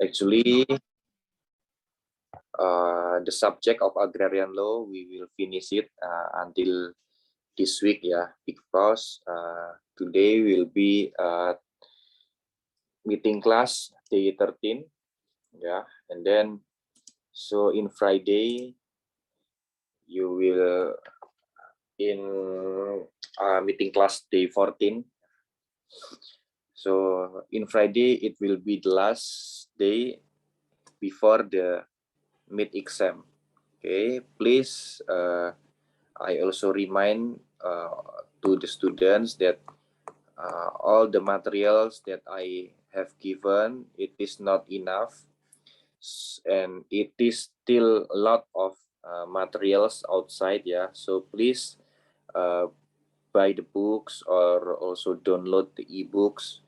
Actually, the subject of agrarian law, we will finish it until this week, yeah, because today will be meeting class day 13, yeah, and then so in Friday you will in meeting class day 14. So in Friday it will be the last day before the mid exam. Okay, please I also remind to the students that all the materials that I have given, it is not enough, and it is still a lot of materials outside. Yeah, so please buy the books or also download the ebooks,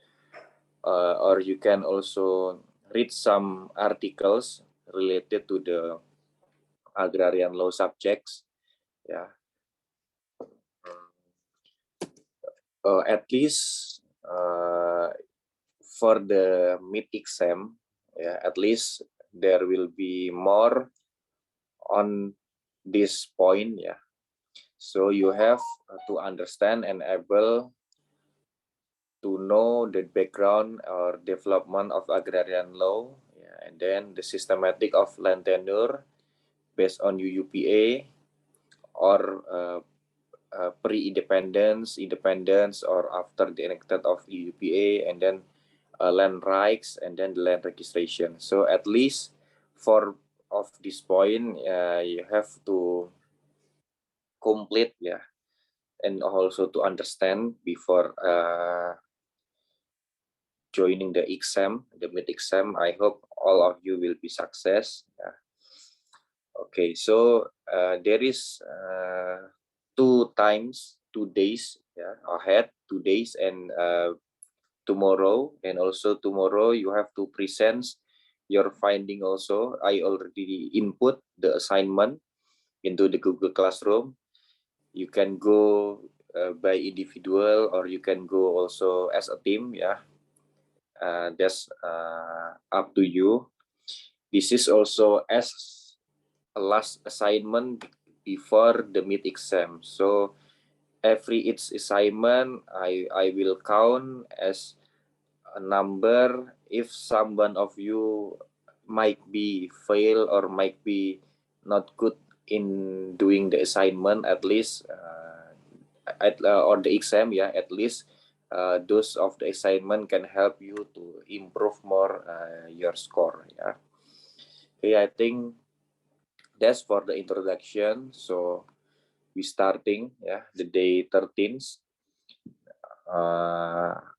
or you can also read some articles related to the agrarian law subjects. Yeah, at least for the mid exam, yeah, at least there will be more on this point, yeah. So you have to understand and able to know the background or development of agrarian law, yeah, and then the systematic of land tenure based on UUPA or pre-independence, independence, or after the enactment of UUPA, and then land rights, and then the land registration. So at least for of this point, you have to complete, yeah, and also to understand before joining the exam, the mid exam. I hope all of you will be success. Yeah. Okay, so there is 2 days, yeah, ahead, 2 days, and tomorrow, and also tomorrow you have to present your finding also. I already input the assignment into the Google Classroom. You can go by individual, or you can go also as a team, yeah. That's up to you. This is also as a last assignment before the mid exam. So every each assignment I will count as a number. If someone of you might be fail or might be not good in doing the assignment, at least or the exam, yeah, at least those of the assignment can help you to improve more your score, yeah. Okay, I think that's for the introduction. So we starting, yeah, the day 13th.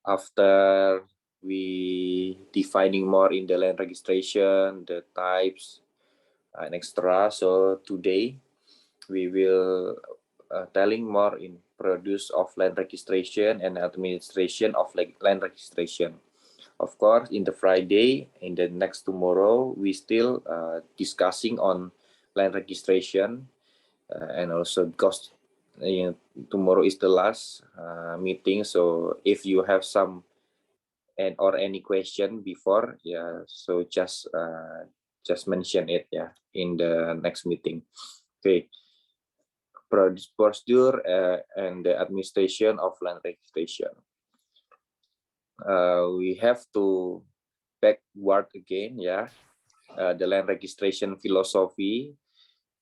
After we defining more in the land registration, the types, and extra. So today we will telling more in produce of land registration and administration of land registration. Of course, in the Friday, in the next tomorrow, we still discussing on land registration, and also because tomorrow is the last meeting. So if you have some or any question before, yeah, so just mention it, yeah, in the next meeting. Okay, procedure and the administration of land registration. We have to backward again, yeah. The land registration philosophy.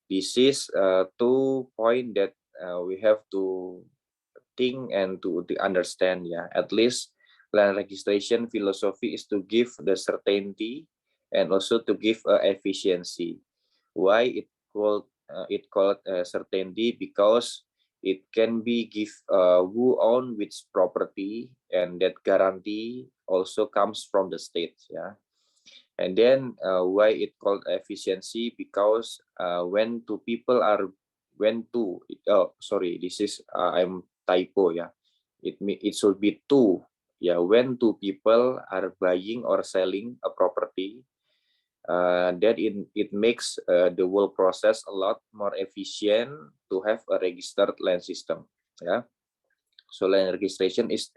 This is 2 points that we have to think and to understand, yeah. At least land registration philosophy is to give the certainty and also to give efficiency. Why it called certainty? Because it can be give who own which property, and that guarantee also comes from the state, yeah. And then why it called efficiency? Because this is I'm typo, yeah. It should be two, yeah. When two people are buying or selling a property, that it makes the whole process a lot more efficient to have a registered land system, yeah. So land registration is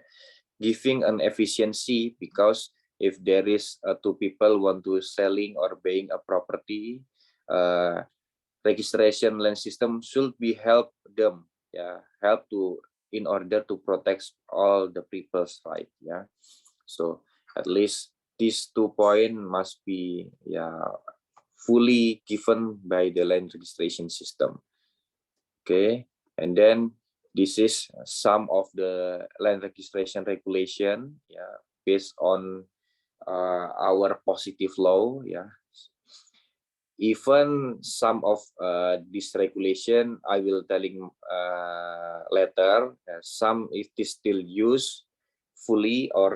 giving an efficiency because if there is two people want to selling or buying a property, registration land system should be help them, help to in order to protect all the people's right. So at least these 2 points must be fully given by the land registration system. Okay, and then this is some of the land registration regulation, based on our positive law. Even some of this regulation I will telling later. Some it is still used fully, or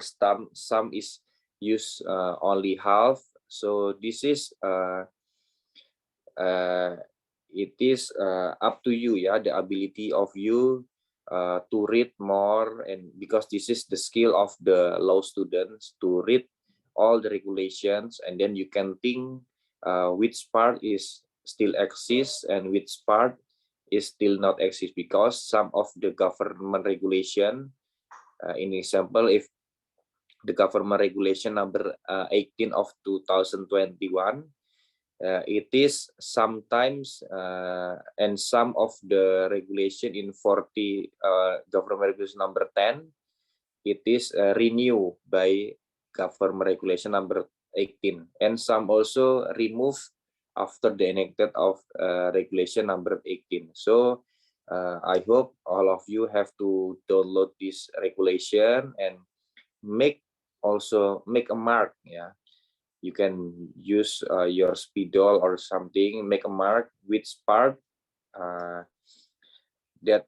some is used only half. So this is it is up to you, the ability of you to read more, and because this is the skill of the law students to read all the regulations, and then you can think which part is still exists and which part is still not exist, because some of the government regulation, in example, if the government regulation number 18 of 2021, it is sometimes and some of the regulation in 40 government regulation number 10, it is renewed by government regulation number 18, and some also removed after the enacted of regulation number 18. So I hope all of you have to download this regulation and make a mark. You can use your spidol or something, make a mark which part that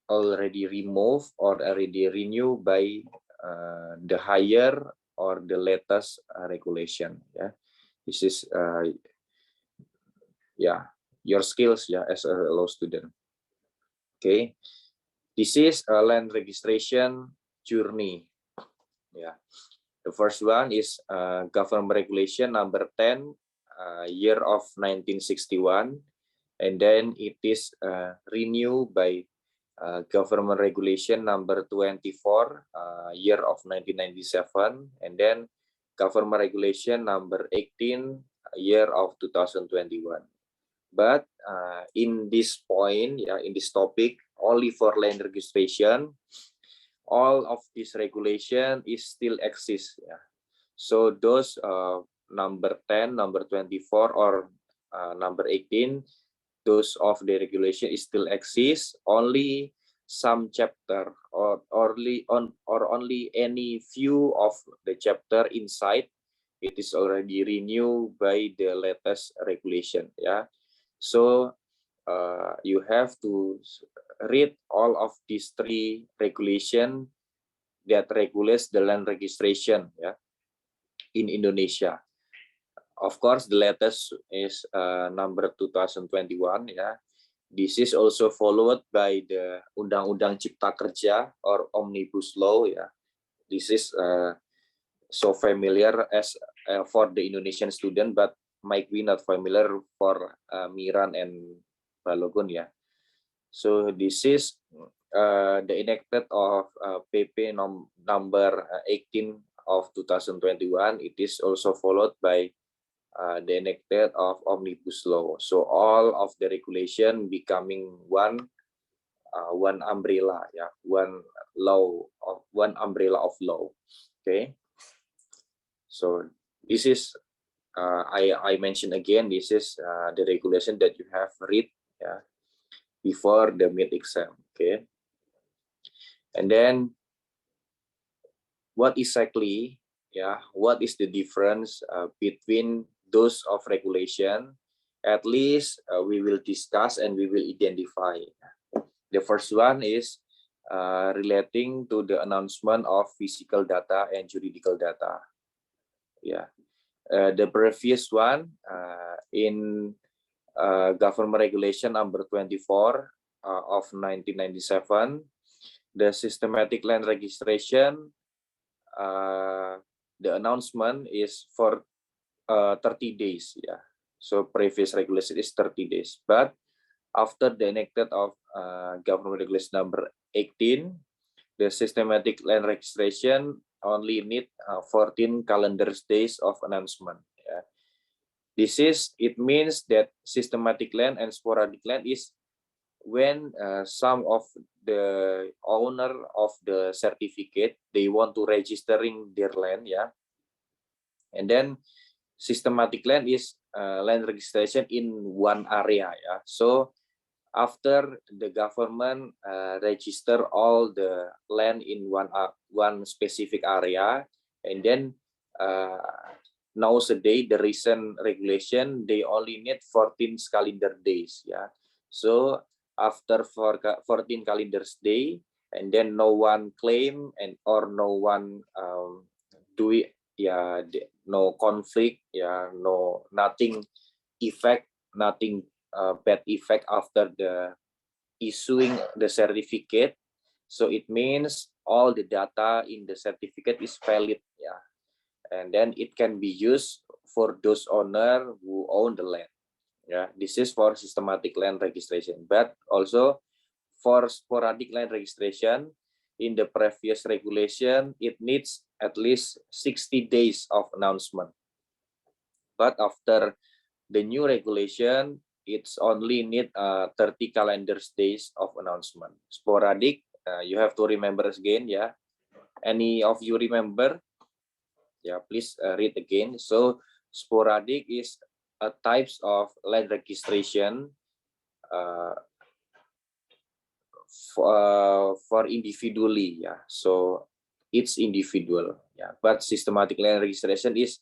already removed or already renewed by the higher or the latest regulation. This is your skills as a law student. Okay, this is a land registration journey. The first one is government regulation number 10, year of 1961, and then it is renewed by government regulation number 24, year of 1997, and then government regulation number 18, year of 2021. But in this point, in this topic, only for land registration, all of this regulation is still exists. So those number 10, number 24, or number 18, those of the regulation is still exists. Only some chapter or only any few of the chapter inside, it is already renewed by the latest regulation. So you have to read all of these 3 regulation that regulates the land registration in Indonesia. Of course, the latest is number 2021. This is also followed by the Undang-Undang Cipta Kerja or Omnibus Law. This is so familiar as for the Indonesian student, but might be not familiar for Miran and Balogun. So this is the enacted of PP number 18 of 2021. It is also followed by the enacted of Omnibus Law. So all of the regulation becoming one umbrella, one umbrella of law. Okay. So this is I mentioned again, this is the regulation that you have read before the mid exam. Okay. And then what exactly, what is the difference between those of regulation? At least we will discuss and we will identify. The first one is relating to the announcement of physical data and juridical data. The previous one in government regulation number 24 of 1997, the systematic land registration, the announcement is for 30 days. So previous regulation is 30 days. But after the enacted of government regulation number 18, the systematic land registration only need 14 calendar days of announcement. Yeah. It means that systematic land and sporadic land is when some of the owner of the certificate, they want to registering their land, yeah, and then systematic land is land registration in one area, yeah. So after the government register all the land in one specific area, and then nowadays the recent regulation, they only need 14 calendar days, yeah. So after 14 calendar day, and then no one claim and or no one do it, yeah, no conflict, yeah, no nothing effect, nothing bad effect after the issuing the certificate. So it means all the data in the certificate is valid, yeah, and then it can be used for those owner who own the land. Yeah, this is for systematic land registration, but also for sporadic land registration in the previous regulation, it needs at least 60 days of announcement. But after the new regulation, it's only need 30 calendar days of announcement. Sporadic, you have to remember again, yeah. Any of you remember? Yeah, please read again. So sporadic is a types of land registration uh, for individually, yeah. So it's individual, yeah. But systematic land registration is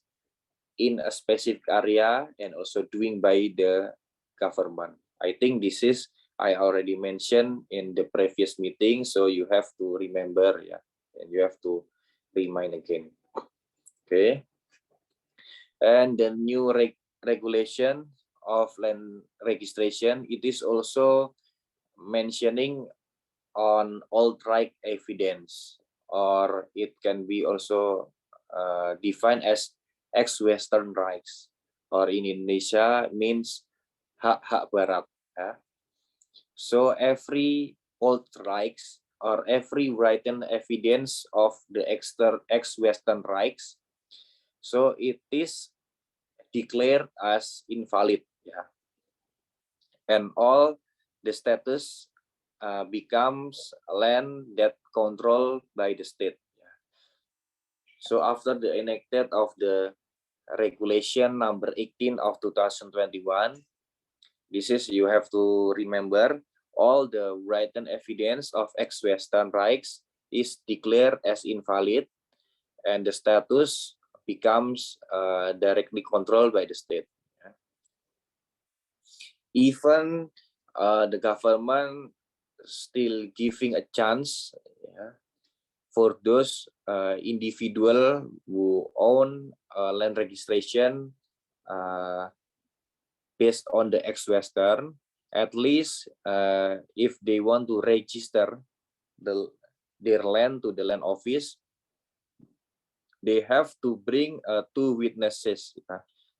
in a specific area and also doing by the government. I think this is I already mentioned in the previous meeting, so you have to remember, yeah, and you have to remind again. Okay, and the new regulation of land registration, it is also mentioning on old right evidence, or it can be also defined as ex-Western rights, or in Indonesia means hak-hak Barat. Ya. So every old rights or every written evidence of the ex-Western rights, so it is declared as invalid. Yeah. And all the status becomes land that controlled by the state. So after the enacted of the regulation number 18 of 2021, this is you have to remember all the written evidence of ex-Western rights is declared as invalid, and the status becomes directly controlled by the state. Even the government still giving a chance, yeah, for those individual who own land registration based on the ex-Western, at least if they want to register their land to the land office, they have to bring two witnesses,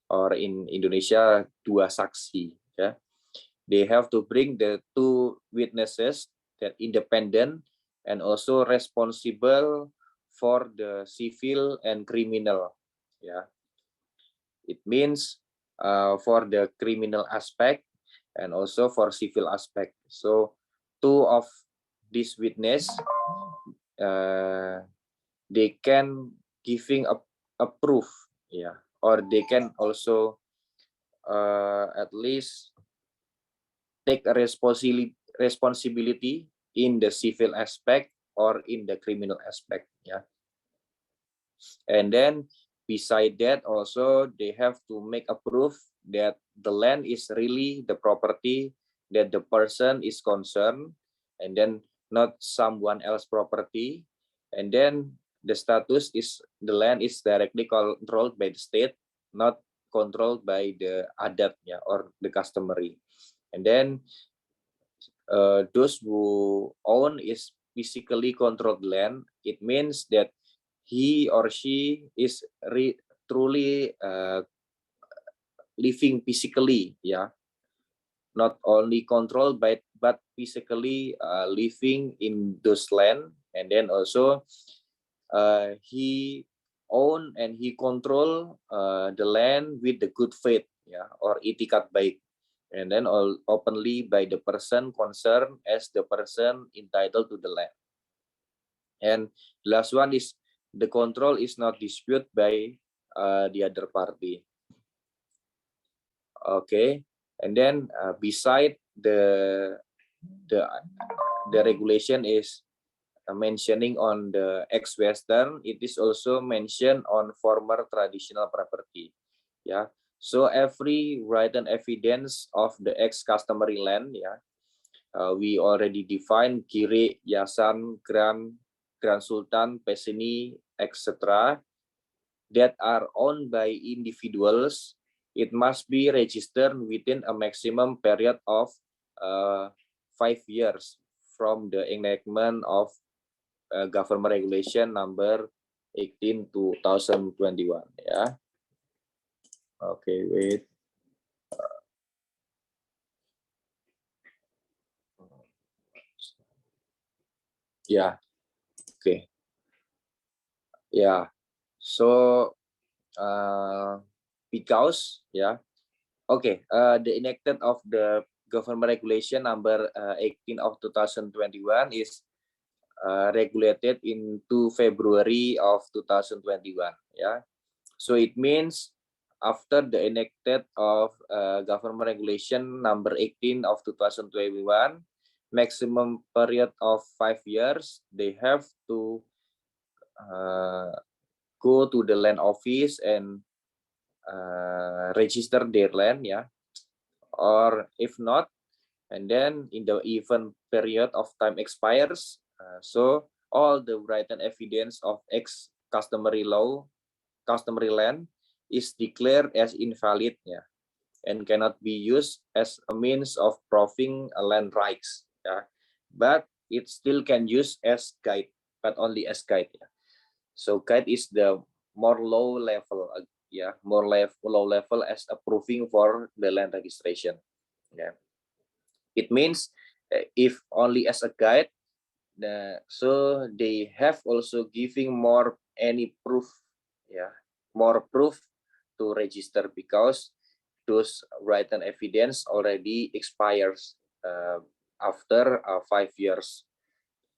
or in Indonesia dua saksi. Yeah. They have to bring the two witnesses that independent and also responsible for the civil and criminal. Yeah, it means for the criminal aspect and also for civil aspect. So two of these witness, they can giving a proof, yeah, or they can also at least take a responsibility in the civil aspect or in the criminal aspect, yeah. And then beside that also they have to make a proof that the land is really the property that the person is concerned, and then not someone else property, and then the status is the land is directly controlled by the state, not controlled by the adat, yeah, or the customary. And then those who own is physically controlled land, it means that he or she is truly living physically, yeah, not only controlled by but physically living in those land, and then also he own and he control the land with the good faith, yeah, or itikat baik, and then all openly by the person concerned as the person entitled to the land. And the last one is the control is not disputed by the other party. Okay, and then beside the regulation is mentioning on the ex-Western, it is also mentioned on former traditional property. Yeah, so every written evidence of the ex-customary land, yeah, we already defined kiri, yasan, grand sultan, pesini, etc. that are owned by individuals. It must be registered within a maximum period of 5 years from the enactment of Government Regulation number 18 2021, ya. Oke, wait. Ya, oke. Ya. So because the enacted of the Government Regulation number 18 of 2021 is regulated into February of 2021, ya. So it means after the enacted of Government Regulation number 18 of 2021, maximum period of 5 years, they have to go to the land office and register their land, yeah. Or if not, and then in the even period of time expires, so all the written evidence of ex-customary land is declared as invalid, yeah, and cannot be used as a means of proving a land rights, yeah. But it still can use as guide, but only as guide, yeah. So guide is the more low level, low level as approving for the land registration, yeah. It means if only as a guide, so they have also giving more any proof, yeah, more proof to register, because those written evidence already expires after 5 years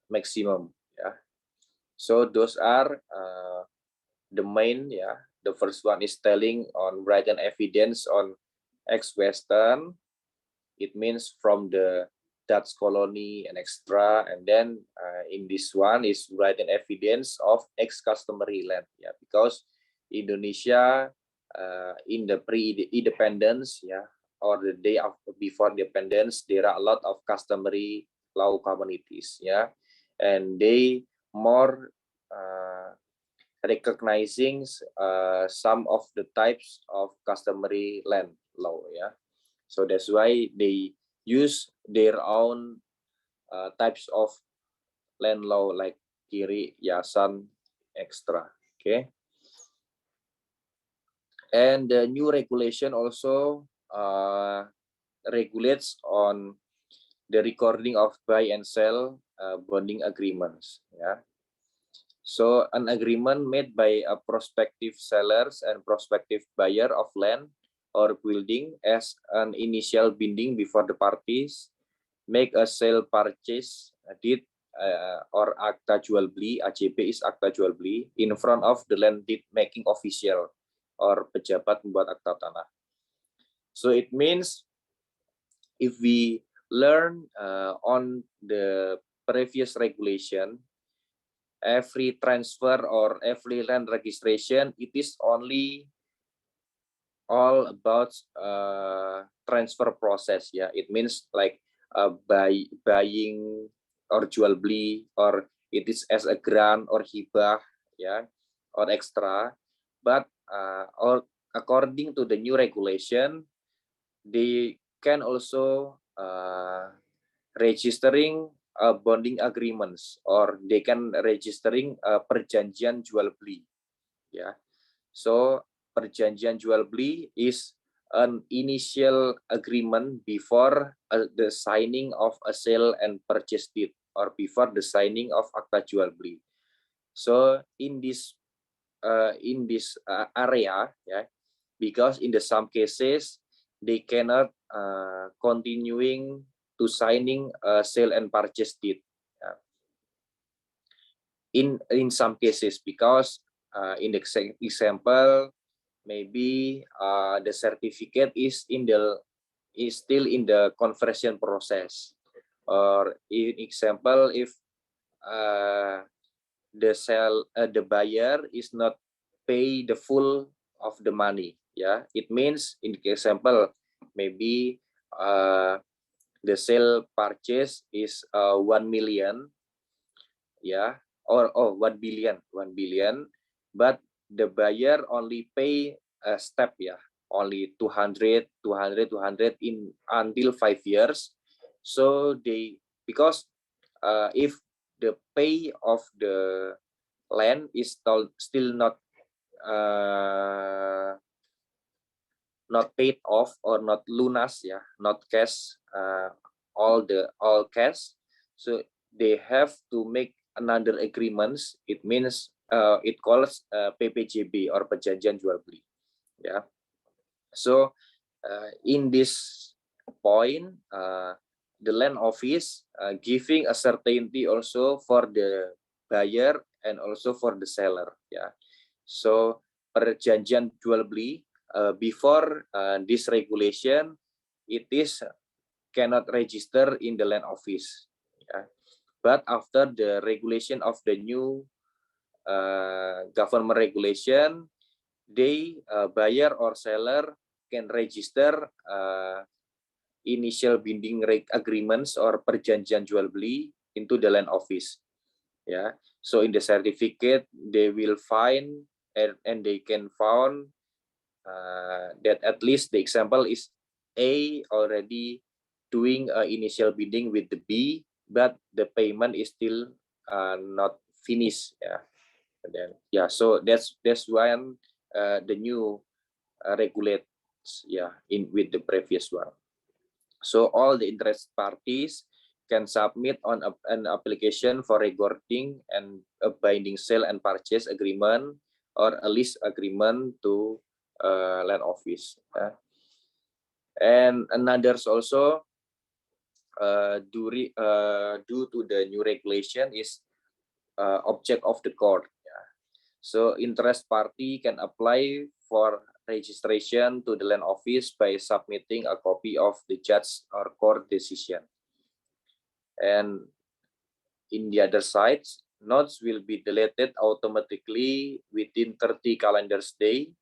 maximum, yeah. So those are the main, yeah. The first one is telling on written evidence on ex-Western. It means from the Dutch colony and extra, and then in this one is written evidence of ex-customary land, yeah, because Indonesia in the pre-independence, yeah, or the day of before independence, there are a lot of customary law communities, yeah, and they more recognizing some of the types of customary land law, yeah. So that's why they use their own types of land law like kiri, yasan, extra. Okay. And the new regulation also regulates on the recording of buy and sell bonding agreements. Yeah. So an agreement made by a prospective sellers and prospective buyer of land or building as an initial binding before the parties make a sale purchase deed or akta jual beli. AJB is akta jual beli in front of the land deed making official or pejabat membuat akta tanah. So it means if we learn on the previous regulation, every transfer or every land registration, it is only all about transfer process, yeah. It means like buying or jual beli, or it is as a grant or hibah, yeah, or extra. But or according to the new regulation, they can also registering bonding agreements, or they can registering perjanjian jual beli, ya. So perjanjian jual beli is an initial agreement before the signing of a sale and purchase deed, or before the signing of akta jual beli. So in this area, yeah, because in some cases they cannot continuing to signing a sale and purchase deed. In some cases, because in the example, maybe the certificate is still in the conversion process, or in example, if the buyer is not pay the full of the money, yeah, it means in example, maybe the sale purchase is 1 million, yeah, or 1 billion, but the buyer only pay a step, yeah, only 200 in until 5 years. So they, because if the pay of the land is still uh, not paid off or not lunas, yeah, not cash, all cash, so they have to make another agreements. It means it calls PPJB or perjanjian jual beli, yeah. So in this point, the land office giving a certainty also for the buyer and also for the seller, yeah. So perjanjian jual beli, before this regulation, it is cannot register in the land office, yeah. But after the regulation of the new government regulation, they buyer or seller can register initial binding agreements or perjanjian jual beli into the land office, yeah. So in the certificate they will find, and they can found that at least the example is A already doing initial bidding with the B, but the payment is still not finished, yeah. And then, yeah, so that's when the new regulates, yeah, in with the previous one. So all the interest parties can submit on an application for recording and a binding sale and purchase agreement or a lease agreement to land office. And another's also due to the new regulation is object of the court. Yeah. So interest party can apply for registration to the land office by submitting a copy of the judge or court decision. And in the other side, notes will be deleted automatically within 30 calendar days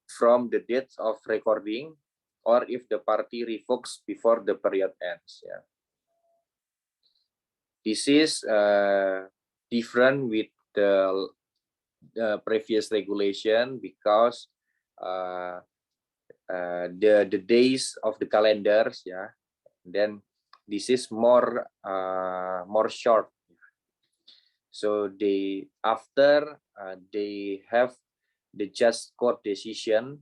from the date of recording, or if the party revokes before the period ends. Yeah. This is different with the previous regulation because the days of the calendars, yeah, then this is more short. So they after they have the just court decision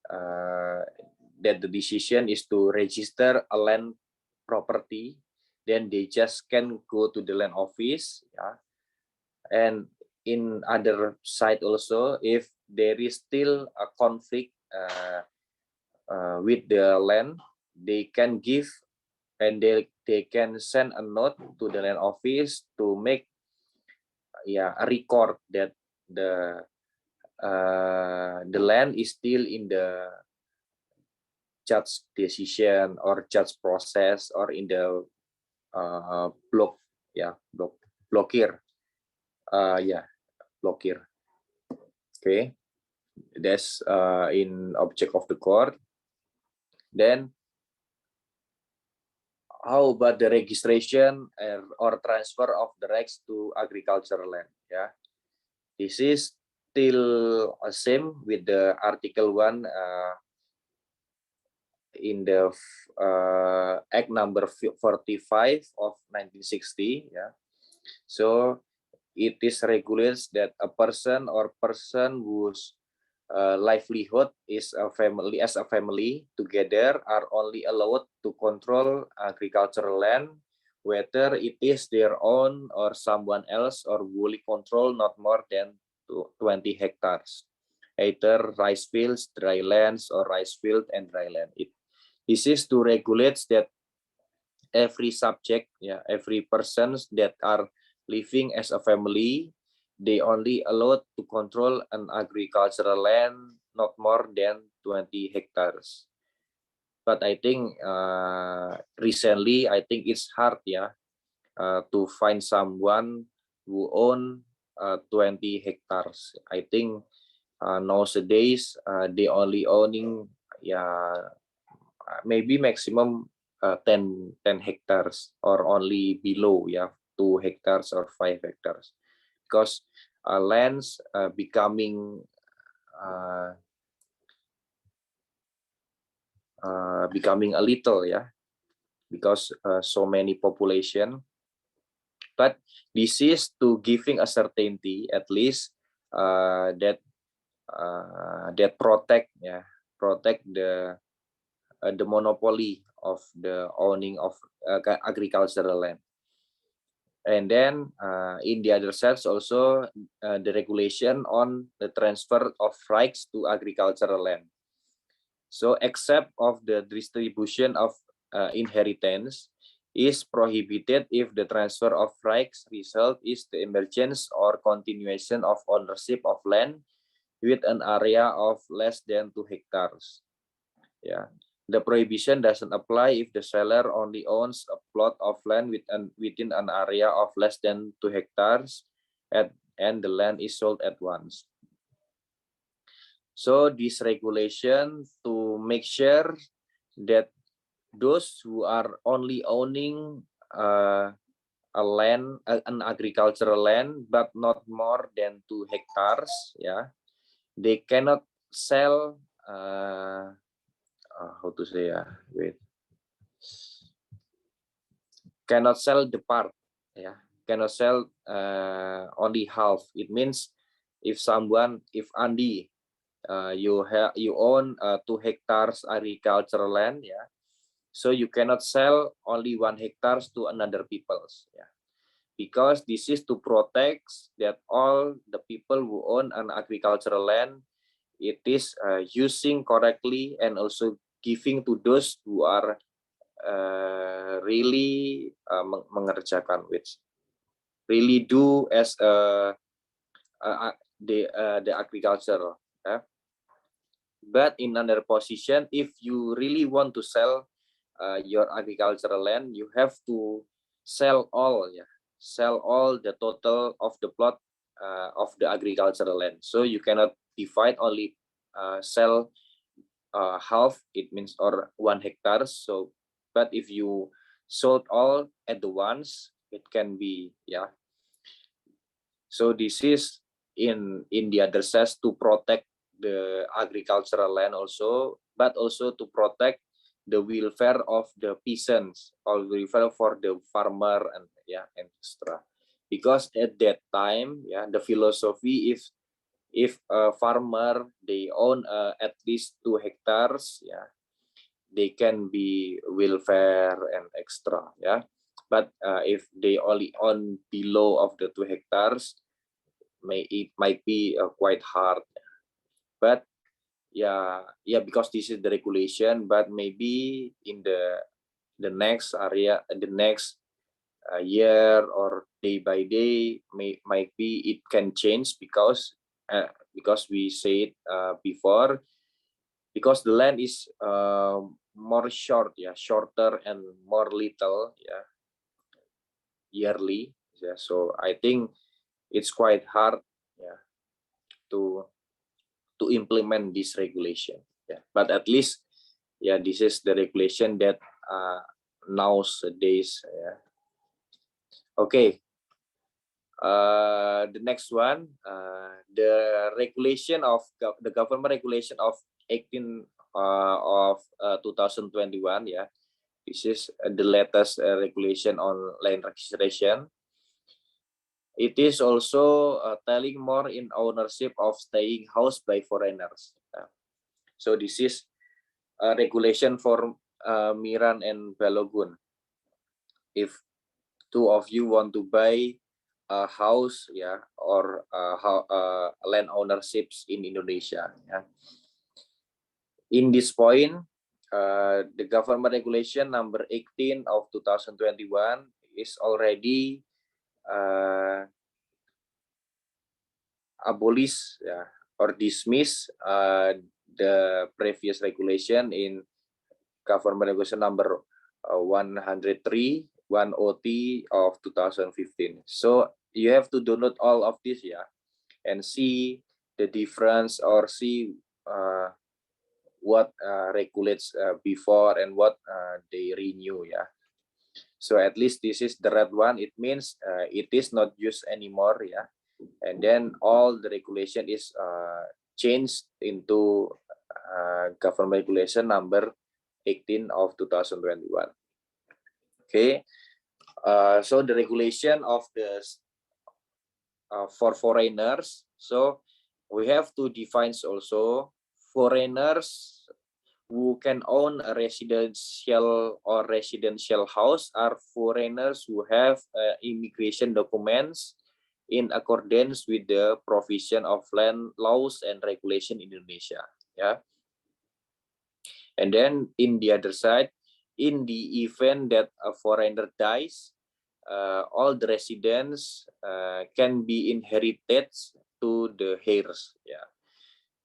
that the decision is to register a land property, then they just can go to the land office, yeah. And in other side also, if there is still a conflict with the land, they can give, and they can send a note to the land office to make, yeah, a record that the land is still in the judge decision or judge process or in the block, yeah, blokir, yeah, blokir. Okay, that's in object of the court. Then how about the registration or transfer of the rights to agricultural land? Yeah, this is still same with the Article 1 in the Act number 45 of 1960. Yeah, so it is regulates that a person or person whose livelihood is a family together are only allowed to control agricultural land whether it is their own or someone else, or wholly control not more than 20 hectares, either rice fields, dry lands, or rice field and dry land. This is to regulate that every subject, every persons that are living as a family, they only allowed to control an agricultural land not more than 20 hectares. But I think recently, I think it's hard, to find someone who own 20 hectares. I think nowadays they only owning, maybe maximum 10 hectares, or only below 2 hectares or 5 hectares, because lands becoming a little, because so many population. But this is to giving a certainty, at least that protect the monopoly of the owning of agricultural land. And then in the other side also the regulation on the transfer of rights to agricultural land. So except of the distribution of inheritance is prohibited if the transfer of rights result is the emergence or continuation of ownership of land with an area of less than 2 hectares. The prohibition doesn't apply if the seller only owns a plot of land within an area of less than 2 hectares and the land is sold at once. So this regulation to make sure that those who are only owning an agricultural land, but not more than 2 hectares, they cannot sell. How to say? Cannot sell the part. Cannot sell only half. It means if Andy, you own 2 hectares agricultural land, so you cannot sell only 1 hectare to another people's, because this is to protect that all the people who own an agricultural land, it is using correctly and also giving to those who are really mengerjakan, which really do as the agriculture. But in another position, if you really want to sell your agricultural land, you have to sell all the total of the plot of the agricultural land. So you cannot divide, only sell half, it means, or 1 hectare. So but if you sold all at the once, it can be, so this is in the other sense to protect the agricultural land also, but also to protect the welfare of the peasants, or welfare for the farmer, and etc. Because at that time, the philosophy, if a farmer they own at least 2 hectares, they can be welfare and extra, But if they only own below of the 2 hectares, it might be quite hard. But because this is the regulation, but maybe in the next area, the next year or day by day, might be it can change, because we said before, because the land is more shorter and more little, yearly, so I think it's quite hard, to implement this regulation, but at least, this is the regulation that nowadays, okay. The next one, the regulation of the government regulation of 18 of 2021, this is the latest regulation on land registration. It is also telling more in ownership of staying house by foreigners. So this is a regulation for Miran and Balogun. If two of you want to buy a house, or land ownerships in Indonesia. In this point, the government regulation number 18 of 2021 is already abolish, or dismiss the previous regulation in government regulation number 103 1OT of 2015. So you have to download all of this, and see the difference, or see what regulates before and what they renew. So at least this is the red one. It means it is not used anymore. And then all the regulation is changed into government regulation number 18 of 2021. Okay, so the regulation of the for foreigners. So we have to define also foreigners who can own a residential house are foreigners who have immigration documents in accordance with the provision of land laws and regulation in Indonesia. And then in the other side, in the event that a foreigner dies, all the residents can be inherited to the heirs.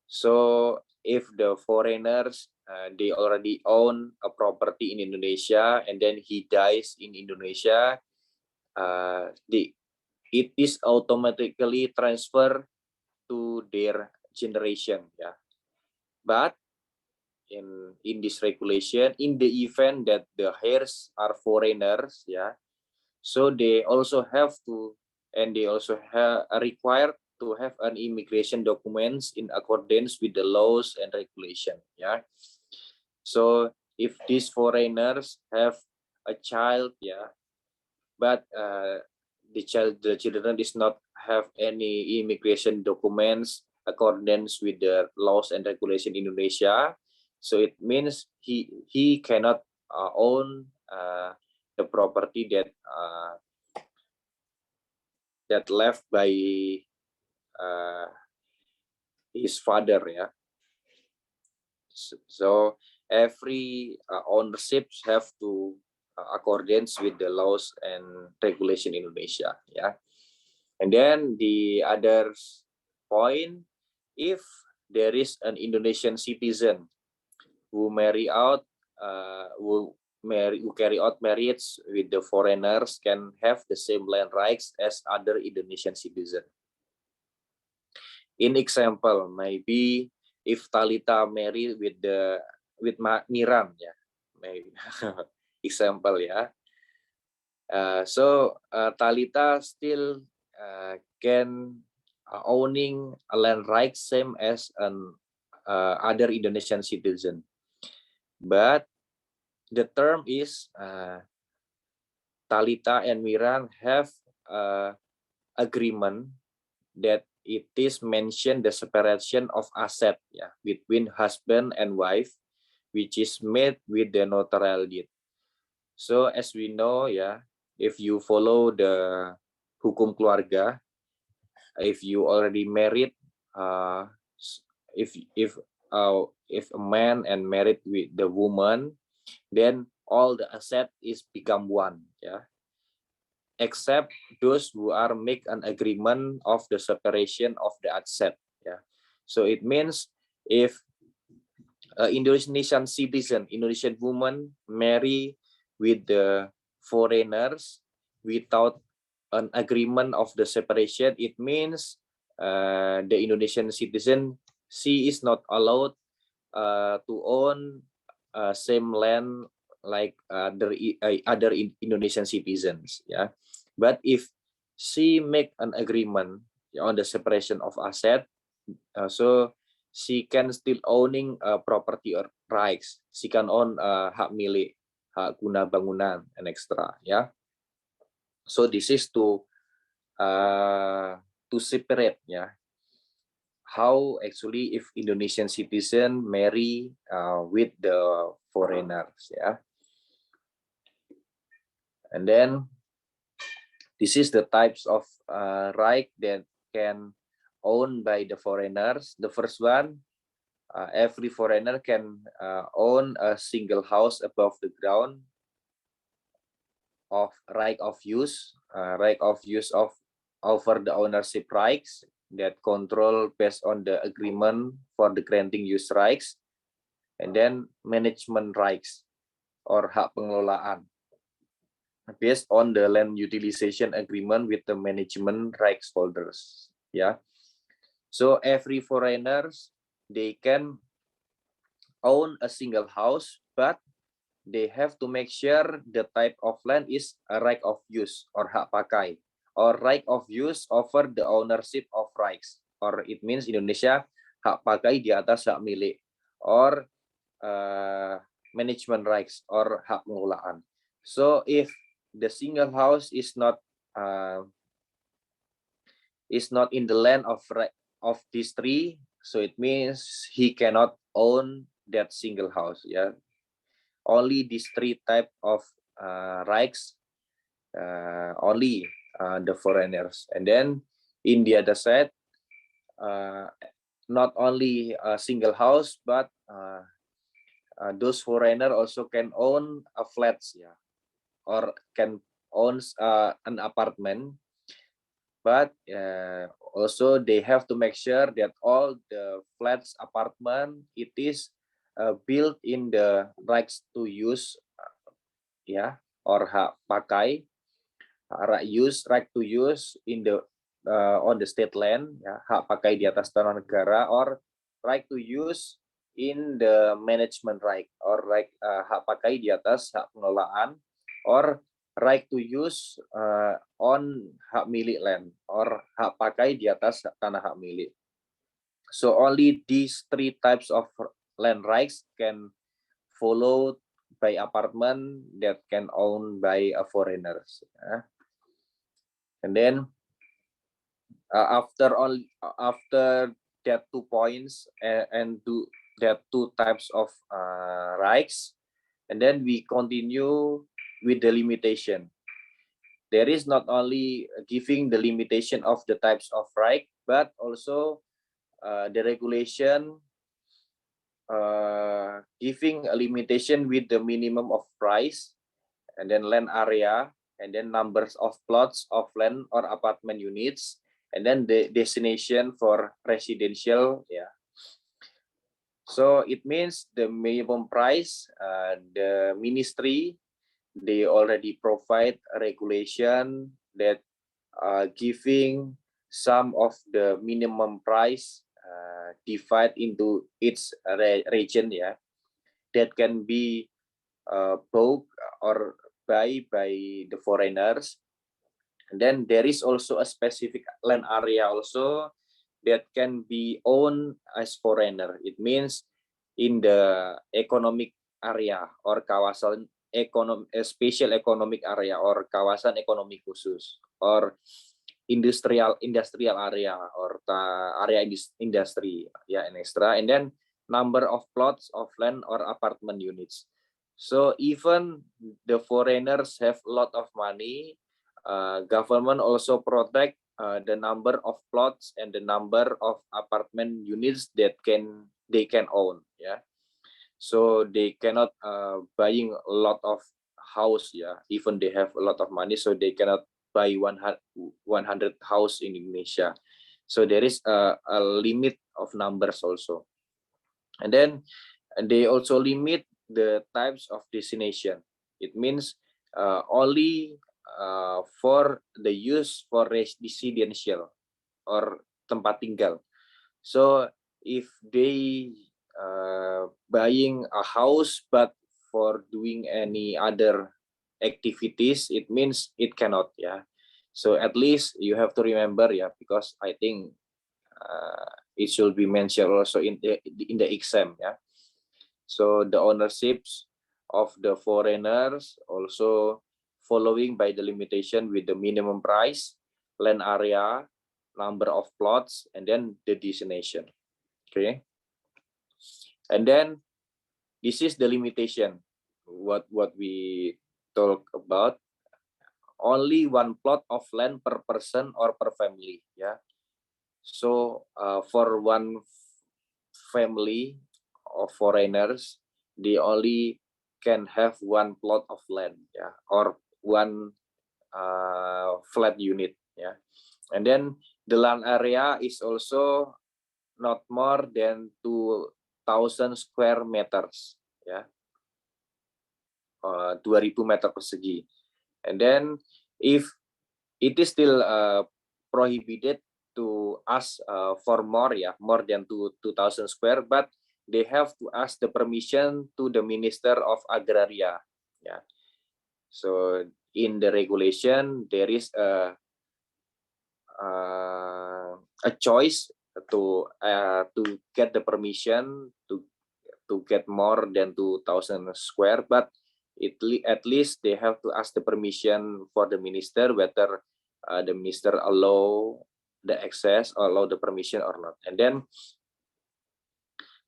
So if the foreigners they already own a property in Indonesia and then he dies in Indonesia, it is automatically transferred to their generation. But in this regulation, in the event that the heirs are foreigners, so they also have to, and they also are required to have an immigration documents in accordance with the laws and regulation. So if these foreigners have a child, but the children does not have any immigration documents accordance with the laws and regulation in Indonesia, so it means he cannot own the property that left by his father. So every ownerships have to accordance with the laws and regulation in Indonesia. And then the other point, if there is an Indonesian citizen who carry out marriage with the foreigners, can have the same land rights as other Indonesian citizen. In example, maybe if Talita married with Miran, maybe example, so Talita still can owning a land right same as an other Indonesian citizen, but the term is Talita and Miran have agreement that it is mentioned the separation of asset between husband and wife, which is made with the notarial deed. So as we know, if you follow the hukum keluarga, if you already married, if a man and married with the woman, then all the asset is become one, except those who are make an agreement of the separation of the asset. So it means if Indonesian citizen, Indonesian woman marry with the foreigners without an agreement of the separation, it means the Indonesian citizen, she is not allowed to own same land like other Indonesian citizens. But if she make an agreement on the separation of asset, so she can still owning property or rights. She can own hak milik, hak guna bangunan, and extra. So this is to separate, how actually if Indonesian citizen marry with the foreigners, and then This is the types of right that can owned by the foreigners. The first one, every foreigner can own a single house above the ground of right of use of over the ownership rights that control based on the agreement for the granting use rights, and then management rights or hak pengelolaan based on the land utilization agreement with the management rights holders. Yeah, so every foreigners, they can own a single house, but they have to make sure the type of land is a right of use or hak pakai, or right of use over the ownership of rights, or it means Indonesia hak pakai di atas hak milik, or management rights or hak pengelolaan. So if the single house is not in the land of these three, so it means he cannot own that single house. Yeah, only these three type of rights, only the foreigners. And then in the other side, not only a single house, but those foreigner also can own a flats, yeah, or can own an apartment. But also they have to make sure that all the flats, apartment, it is built in the rights to use, yeah, or hak pakai, right to use in the on the state land, ya, hak pakai di atas tanah negara, or right to use in the management right, or right hak pakai di atas hak pengelolaan, or right to use on hak milik land, or hak pakai di atas tanah hak milik. So only these three types of land rights can follow by apartment that can owned by a foreigners. And then after that 2 points and that two types of rights, and then we continue with the limitation. There is not only giving the limitation of the types of right, but also the regulation giving a limitation with the minimum of price, and then land area, and then numbers of plots of land or apartment units, and then the destination for residential. Yeah, so it means the minimum price, the ministry, they already provide a regulation that giving some of the minimum price divide into its region, yeah, that can be bought or buy by the foreigners. And then there is also a specific land area also that can be owned as foreigner. It means in the economic area or kawasan special economic area or kawasan ekonomi khusus, or industrial area or area industry, yeah, and extra. And then number of plots of land or apartment units. So even the foreigners have a lot of money, government also protect the number of plots and the number of apartment units that they can own. Yeah, so they cannot buying a lot of house. Yeah, even they have a lot of money, so they cannot buy 100 house in Indonesia. So there is a limit of numbers also. And then they also limit the types of destination. It means only for the use for residential or tempat tinggal. So if they buying a house but for doing any other activities, it means it cannot. Yeah, so at least you have to remember, yeah, because I think it should be mentioned also in the exam. Yeah, so the ownerships of the foreigners also following by the limitation with the minimum price, land area, number of plots, and then the destination. Okay, and then this is the limitation what we talk about. only one plot of land per person or per family. Yeah. So for one family of foreigners, they only can have one plot of land, yeah, or one flat unit, yeah. And then the land area is also not more than 2,000 square meters, ya, 2.000 meter persegi. And then if it is still prohibited to ask for more, ya, more than 2,000 square, but they have to ask the permission to the Minister of Agraria, ya. So in the regulation there is a choice to get the permission to get more than 2,000 square, but at least they have to ask the permission for the minister whether the minister allow the access or allow the permission or not. And then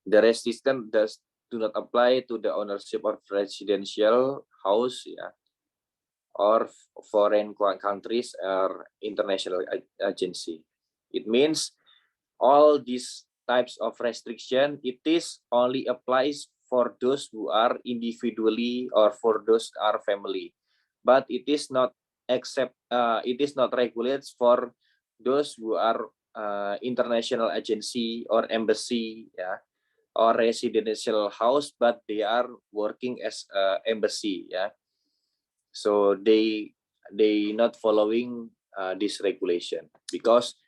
the restriction do not apply to the ownership of residential house, yeah, or foreign countries or international agency. It means all these types of restriction, it is only applies for those who are individually or for those who are family, but it is not it is not regulated for those who are international agency or embassy, yeah, or residential house, but they are working as embassy, yeah. So they not following this regulation because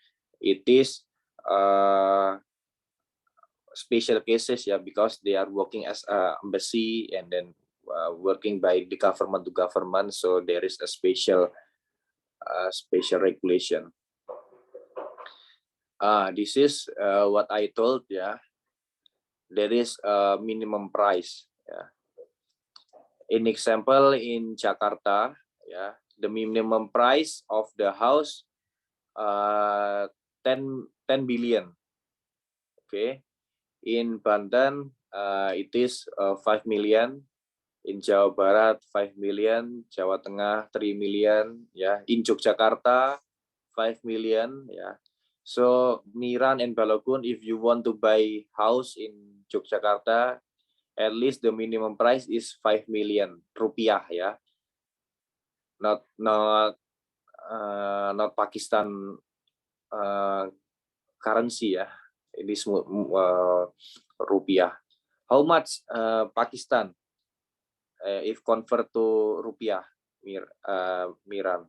it is special cases, yeah, because they are working as a embassy and then working by the government to government, so there is a special regulation. This is what I told, yeah. There is a minimum price, yeah. In example, in Jakarta, yeah, the minimum price of the house 10 billion. Okay. In Banten, it is 5 million. In Jawa Barat 5 million, Jawa Tengah 3 million, ya. In Yogyakarta 5 million, ya. So Miran and Balogun, if you want to buy house in Yogyakarta, at least the minimum price is 5 million rupiah, ya. Not Pakistan currency, ya. It is rupiah. How much Pakistan? If convert to rupiah, Miran.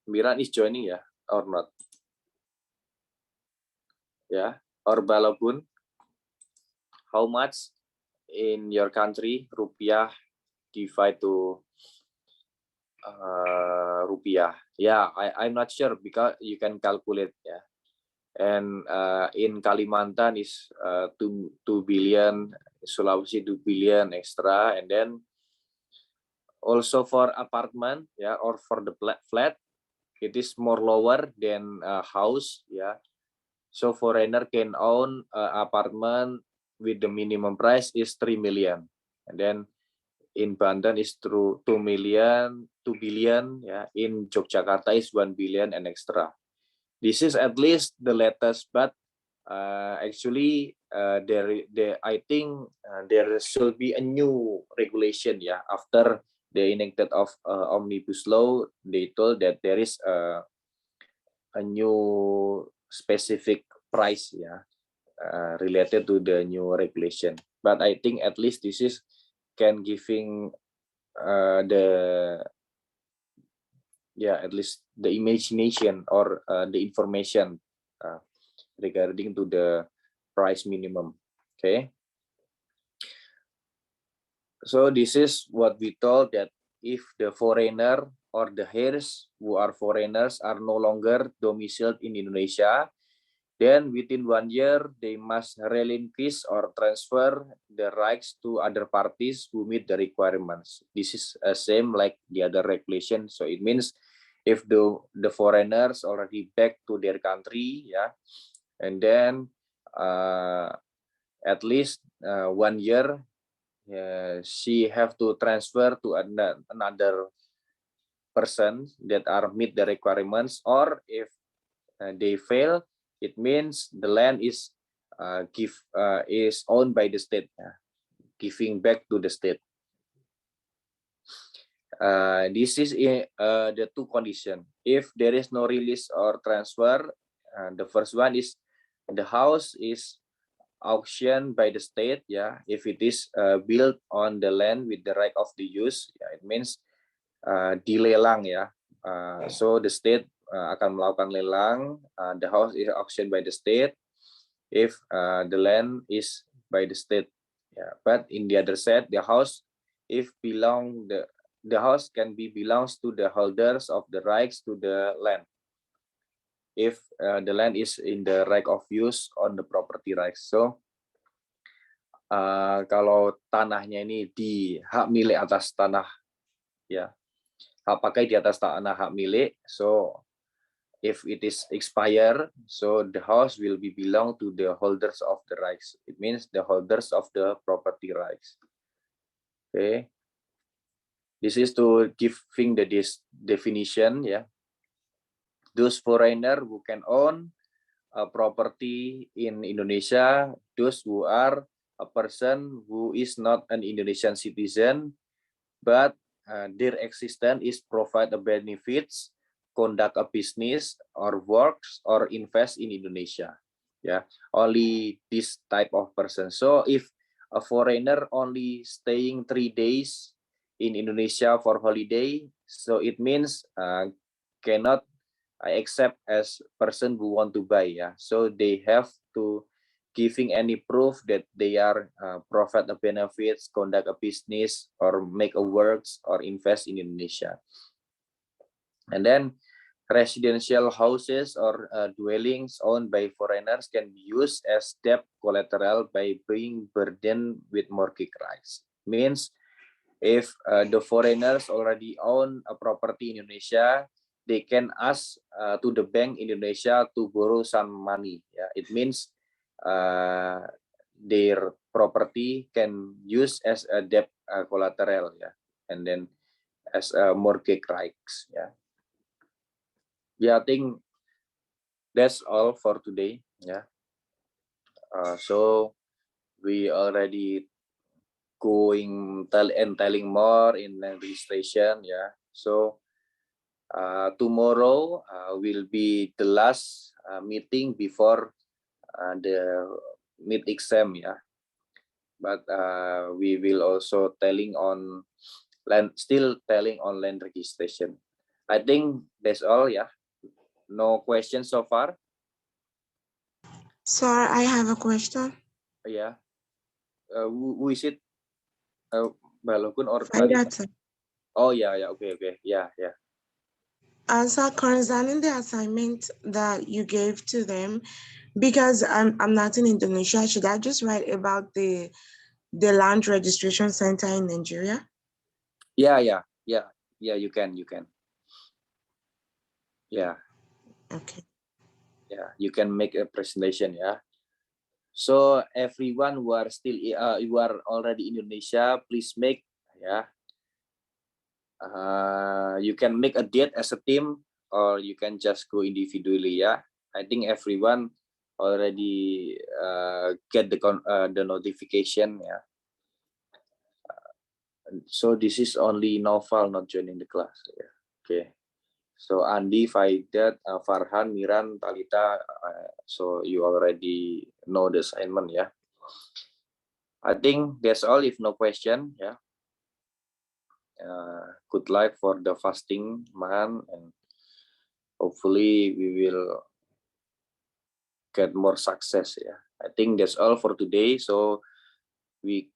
Miran is joining, ya, or not? Yeah, or Balapun. How much in your country rupiah divide to rupiah? Yeah, I'm not sure because you can calculate, yeah. And in Kalimantan is 2 billion, Sulawesi 2 billion extra, and then also for apartment, yeah, or for the flat, it is more lower than a house, yeah. So foreigner can own apartment with the minimum price is 3 million, and then in Banten is through 2 billion, yeah. In Yogyakarta is 1 billion and extra. This is at least the latest, but actually I think there should be a new regulation, yeah, after the enacted of omnibus law. They told that there is a new specific price, yeah, related to the new regulation. But I think at least this is can giving at least the imagination or the information regarding to the price minimum. Okay. So this is what we told, that if the foreigner or the heirs who are foreigners are no longer domiciled in Indonesia, then within 1 year they must relinquish or transfer the rights to other parties who meet the requirements. This is same like the other regulation. So it means if the foreigners already back to their country, yeah, and then at least 1 year she have to transfer to another person that are meet the requirements, or if they fail, it means the land is is owned by the state, giving back to the state. This is the two conditions. If there is no release or transfer, the first one is the house is auctioned by the state. Yeah, if it is built on the land with the right of the use, it means dilelang ya. So the state akan melakukan lelang. The house is auctioned by the state if the land is by the state. Yeah, but in the other side, the house if the house can be belongs to the holders of the rights to the land. If the land is in the right of use on the property rights. So kalau tanahnya ini di hak milik atas tanah, ya hak pakai di atas tanah hak milik. So if it is expired, so the house will be belong to the holders of the rights. It means the holders of the property rights. Okay. This is to giving the definition, yeah. Those foreigner who can own a property in Indonesia, those who are a person who is not an Indonesian citizen, but their existence is provide the benefits, conduct a business or works or invest in Indonesia. Yeah, only this type of person. So if a foreigner only staying 3 days in Indonesia for holiday, so it means cannot accept as person who want to buy. Yeah, so they have to giving any proof that they are provide the benefits, conduct a business, or make a works or invest in Indonesia. And then residential houses or dwellings owned by foreigners can be used as debt collateral by being burdened with mortgage rights. Means if the foreigners already own a property in Indonesia, they can ask to the bank Indonesia to borrow some money. Yeah, it means their property can use as a debt collateral. Yeah, and then as a mortgage rights. Yeah. Yeah, I think that's all for today. Yeah. So we already telling more in land registration. Yeah. So tomorrow will be the last meeting before the mid exam. Yeah. But we will also telling on land registration. I think that's all. Yeah. No questions so far. Sir, I have a question. Yeah. Who is it? Balokun or Faidat, sir. Oh yeah, okay, yeah. Sir, concerning the assignment that you gave to them, because I'm not in Indonesia, should I just write about the land registration center in Nigeria? Yeah. You can. Yeah. Okay. Yeah, you can make a presentation. Yeah. So everyone who are still you are already in Indonesia, please make. Yeah. You can make a date as a team, or you can just go individually. Yeah. I think everyone already get the notification. Yeah. So this is only Noval not joining the class. Yeah. Okay. So Andi, Faidat, Farhan, Miran, Talita, so you already know the assignment, yeah. I think that's all. If no question, yeah. Good luck for the fasting month, and hopefully we will get more success. Yeah. I think that's all for today. So we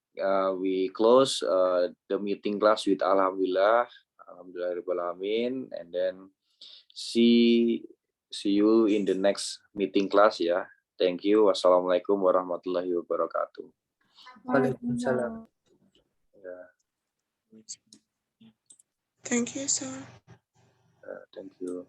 close the meeting class with Alhamdulillah, Alhamdulillahirobbilalamin, and then see you in the next meeting class. Ya. Thank you. Wassalamualaikum warahmatullahi wabarakatuh. Waalaikumsalam. Ya, Thank you, sir. thank you.